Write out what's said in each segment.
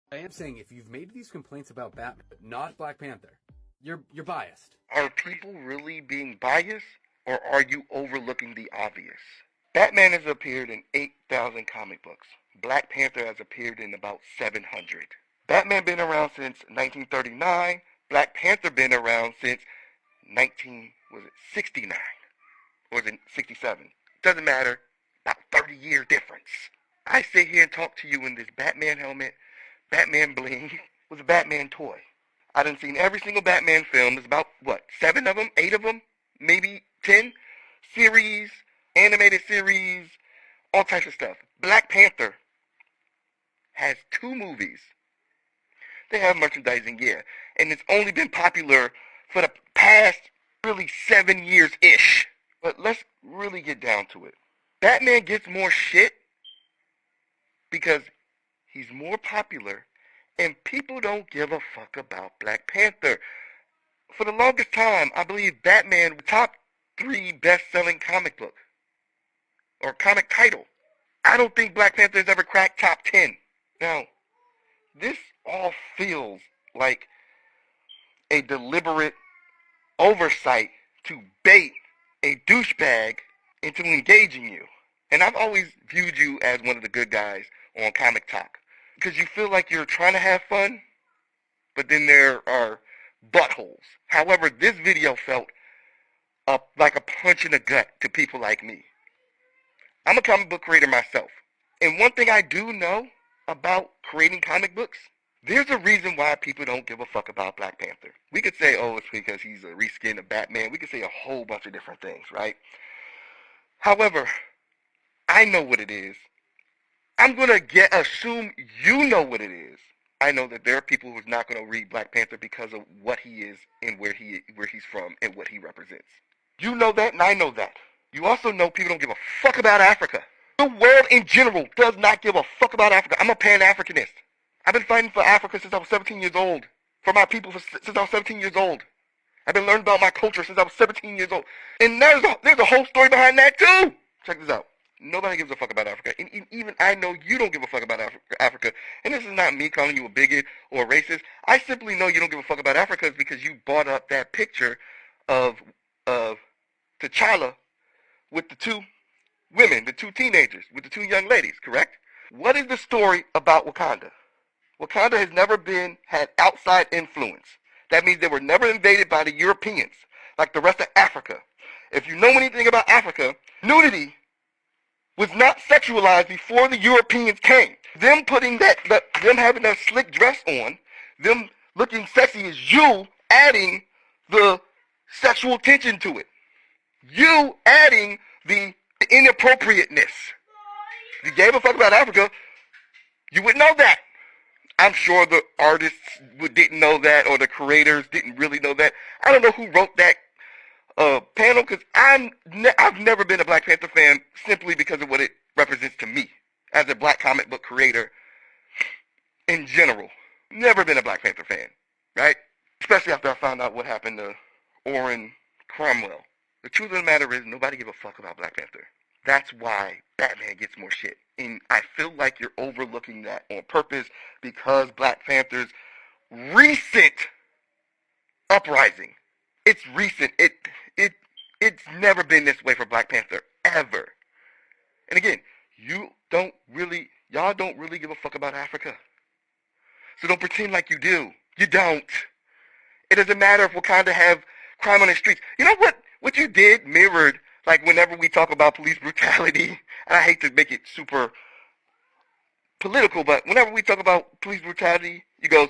I am saying if you've made these complaints about Batman, not Black Panther, you're biased. Are people really being biased, or are you overlooking the obvious? Batman has appeared in 8,000 comic books. Black Panther has appeared in about 700. Batman been around since 1939. Black Panther been around since 69? Or was it 67? Doesn't matter. About 30 year difference. I sit here and talk to you in this Batman helmet, Batman bling, with a Batman toy. I done seen every single Batman film. There's about, 7 of them? 8 of them? Maybe 10? Series, animated series, all types of stuff. Black Panther has 2 movies. They have merchandising, yeah. And it's only been popular for the past, really, 7 years-ish. But let's really get down to it. Batman gets more shit because he's more popular and people don't give a fuck about Black Panther. For the longest time, I believe Batman was top 3 best-selling comic book or comic title. I don't think Black Panther has ever cracked top 10. Now, this all feels like a deliberate oversight to bait a douchebag into engaging you. And I've always viewed you as one of the good guys on Comic Talk. Because you feel like you're trying to have fun, but then there are buttholes. However, this video felt like a punch in the gut to people like me. I'm a comic book creator myself. And one thing I do know about creating comic books, there's a reason why people don't give a fuck about Black Panther. We could say, oh, it's because he's a reskin of Batman. We could say a whole bunch of different things, right? However, I know what it is. I'm going to assume you know what it is. I know that there are people who's not going to read Black Panther because of what he is and where he's from and what he represents. You know that, and I know that. You also know people don't give a fuck about Africa. The world in general does not give a fuck about Africa. I'm a Pan-Africanist. I've been fighting for Africa since I was 17 years old. For my people since I was 17 years old. I've been learning about my culture since I was 17 years old. And there's a whole story behind that too. Check this out. Nobody gives a fuck about Africa. And even I know you don't give a fuck about Africa. And this is not me calling you a bigot or a racist. I simply know you don't give a fuck about Africa because you brought up that picture of T'Challa with the 2 women, the 2 teenagers, with the 2 young ladies, correct? What is the story about Wakanda? Wakanda has never had outside influence. That means they were never invaded by the Europeans, like the rest of Africa. If you know anything about Africa, nudity was not sexualized before the Europeans came. Them them having that slick dress on, them looking sexy is you adding the sexual tension to it. You adding the inappropriateness. If you gave a fuck about Africa, you would know that. I'm sure the artists didn't know that, or the creators didn't really know that. I don't know who wrote that panel, because I've never been a Black Panther fan simply because of what it represents to me as a black comic book creator in general. Never been a Black Panther fan, right? Especially after I found out what happened to Orrin Cromwell. The truth of the matter is nobody give a fuck about Black Panther. That's why Batman gets more shit. And I feel like you're overlooking that on purpose because Black Panther's recent uprising. It's recent. It's never been this way for Black Panther, ever. And again, y'all don't really give a fuck about Africa. So don't pretend like you do. You don't. It doesn't matter if Wakanda have crime on the streets. You know what you did mirrored, like whenever we talk about police brutality, and I hate to make it super political, but whenever we talk about police brutality, you goes,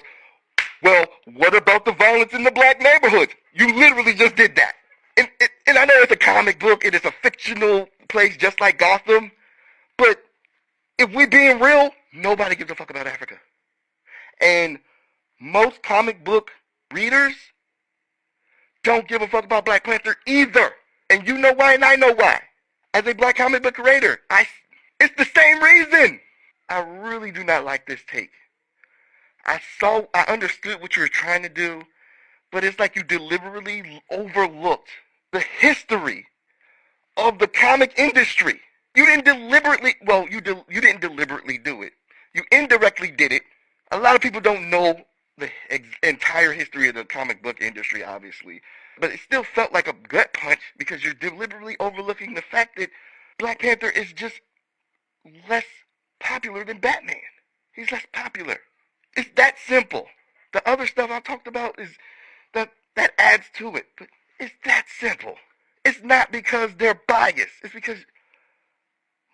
well, what about the violence in the black neighborhoods? You literally just did that. And I know it's a comic book, and it's a fictional place just like Gotham, but if we're being real, nobody gives a fuck about Africa. And most comic book readers don't give a fuck about Black Panther either. And you know why, and I know why. As a black comic book creator, it's the same reason. I really do not like this take. I understood what you were trying to do, but it's like you deliberately overlooked the history of the comic industry. You didn't deliberately, you didn't deliberately do it. You indirectly did it A lot of people don't know the entire history of the comic book industry, obviously, but it still felt like a gut punch because you're deliberately overlooking the fact that Black Panther is just less popular than Batman. He's less popular. It's that simple. The other stuff I talked about is that adds to it, but it's that simple. It's not because they're biased. It's because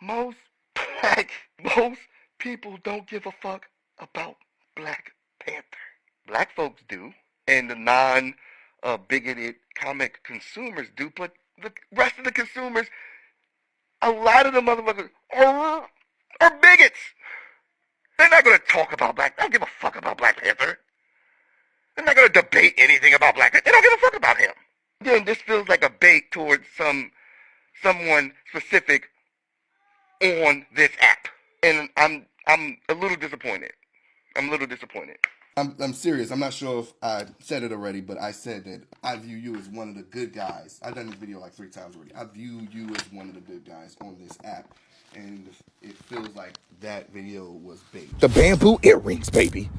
most black, most people don't give a fuck about Black Panther. Black folks do, and the bigoted comic consumers do, but the rest of the consumers, a lot of the motherfuckers are bigots. They're not going to talk about Black. They don't give a fuck about Black Panther. They're not going to debate anything about Black Panther. They don't give a fuck about him. Again, this feels like a bait towards someone specific on this app, and I'm a little disappointed. I'm a little disappointed. I'm serious. I'm not sure if I said it already, but I said that I view you as one of the good guys. I've done this video like 3 times already. I view you as one of the good guys on this app, and it feels like that video was bait. The bamboo earrings, baby.